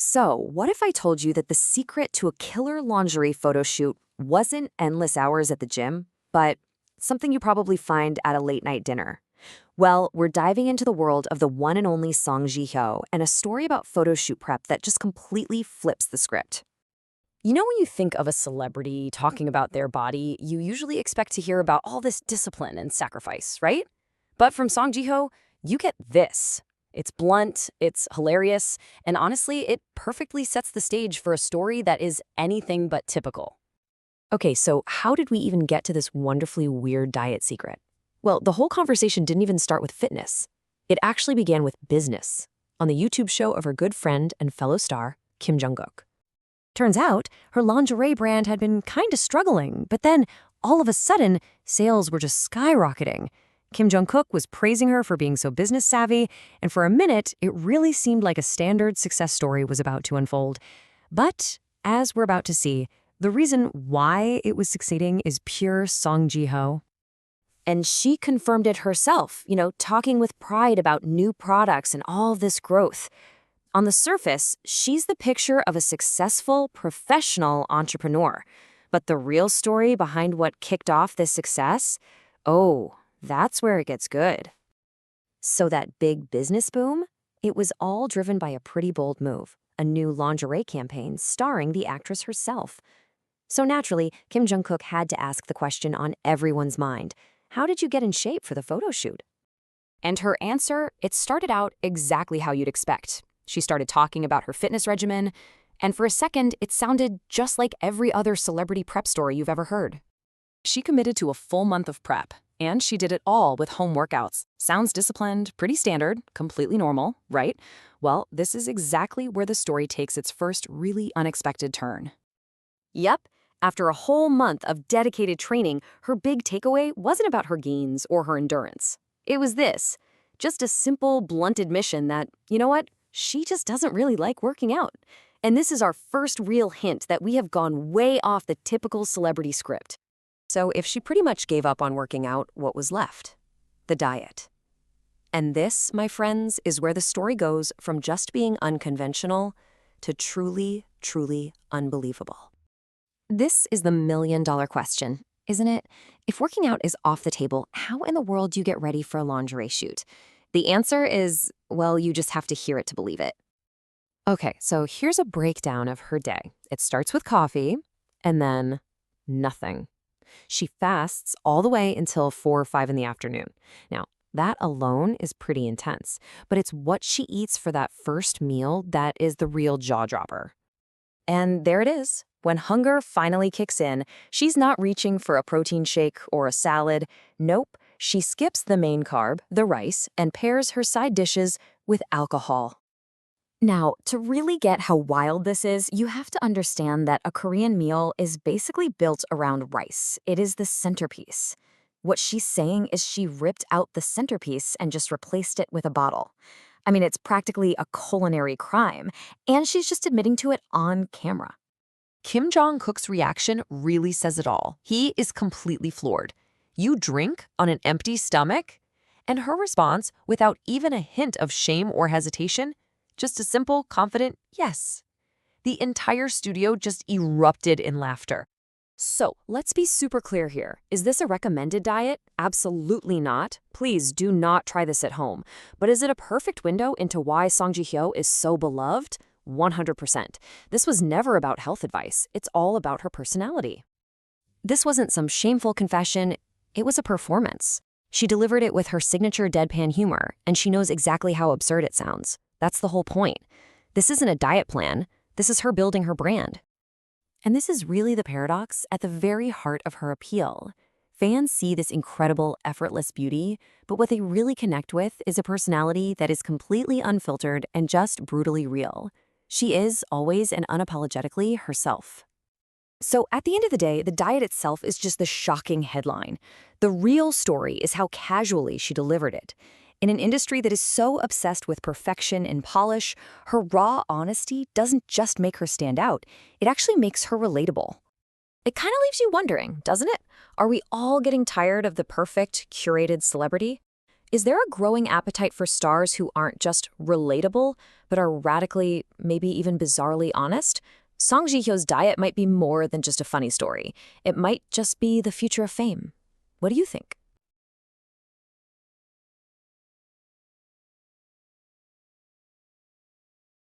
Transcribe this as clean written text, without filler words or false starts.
So, what if I told you that the secret to a killer lingerie photo shoot wasn't endless hours at the gym, but something you probably find at a late night dinner? Well, we're diving into the world of the one and only Song Ji-hyo and a story about photo shoot prep that just completely flips the script. You know, when you think of a celebrity talking about their body, you usually expect to hear about all this discipline and sacrifice, right? But from Song Ji-hyo, you get this. It's blunt, it's hilarious, and honestly, it perfectly sets the stage for a story that is anything but typical. Okay, so how did we even get to this wonderfully weird diet secret? Well, the whole conversation didn't even start with fitness. It actually began with business, on the YouTube show of her good friend and fellow star, Kim Jong-kook. Turns out, her lingerie brand had been kinda struggling, but then, all of a sudden, sales were just skyrocketing. Kim Jong-kook was praising her for being so business savvy, and for a minute, it really seemed like a standard success story was about to unfold. But, as we're about to see, the reason why it was succeeding is pure Song Ji-hyo. And she confirmed it herself, talking with pride about new products and all this growth. On the surface, she's the picture of a successful, professional entrepreneur. But the real story behind what kicked off this success? Oh, that's where it gets good. So that big business boom? It was all driven by a pretty bold move, a new lingerie campaign starring the actress herself. So naturally, Kim Jong-kook had to ask the question on everyone's mind. How did you get in shape for the photo shoot? And her answer, it started out exactly how you'd expect. She started talking about her fitness regimen, and for a second, it sounded just like every other celebrity prep story you've ever heard. She committed to a full month of prep, and she did it all with home workouts. Sounds disciplined, pretty standard, completely normal, right? Well, this is exactly where the story takes its first really unexpected turn. Yep. After a whole month of dedicated training, her big takeaway wasn't about her gains or her endurance. It was this, just a simple, blunt admission that, you know what, she just doesn't really like working out. And this is our first real hint that we have gone way off the typical celebrity script. So if she pretty much gave up on working out, what was left? The diet. And this, my friends, is where the story goes from just being unconventional to truly, truly unbelievable. This is the million-dollar question, isn't it? If working out is off the table, how in the world do you get ready for a lingerie shoot? The answer is, well, you just have to hear it to believe it. Okay, so here's a breakdown of her day. It starts with coffee, and then nothing. She fasts all the way until 4 or 5 in the afternoon. Now, that alone is pretty intense, but it's what she eats for that first meal that is the real jaw-dropper. And there it is. When hunger finally kicks in, she's not reaching for a protein shake or a salad. Nope, she skips the main carb, the rice, and pairs her side dishes with alcohol. Now, to really get how wild this is, you have to understand that a Korean meal is basically built around rice. It is the centerpiece. What she's saying is she ripped out the centerpiece and just replaced it with a bottle. I mean, it's practically a culinary crime, and she's just admitting to it on camera. Kim Jong-kook's reaction really says it all. He is completely floored. You drink on an empty stomach? And her response, without even a hint of shame or hesitation, just a simple, confident yes. The entire studio just erupted in laughter. So, let's be super clear here. Is this a recommended diet? Absolutely not. Please do not try this at home. But is it a perfect window into why Song Ji-hyo is so beloved? 100%. This was never about health advice. It's all about her personality. This wasn't some shameful confession. It was a performance. She delivered it with her signature deadpan humor, and she knows exactly how absurd it sounds. That's the whole point. This isn't a diet plan. This is her building her brand. And this is really the paradox at the very heart of her appeal. Fans see this incredible, effortless beauty, but what they really connect with is a personality that is completely unfiltered and just brutally real. She is always and unapologetically herself. So at the end of the day, the diet itself is just the shocking headline. The real story is how casually she delivered it. In an industry that is so obsessed with perfection and polish, her raw honesty doesn't just make her stand out, it actually makes her relatable. It kind of leaves you wondering, doesn't it? Are we all getting tired of the perfect, curated celebrity? Is there a growing appetite for stars who aren't just relatable, but are radically, maybe even bizarrely honest? Song Ji-hyo's diet might be more than just a funny story. It might just be the future of fame. What do you think?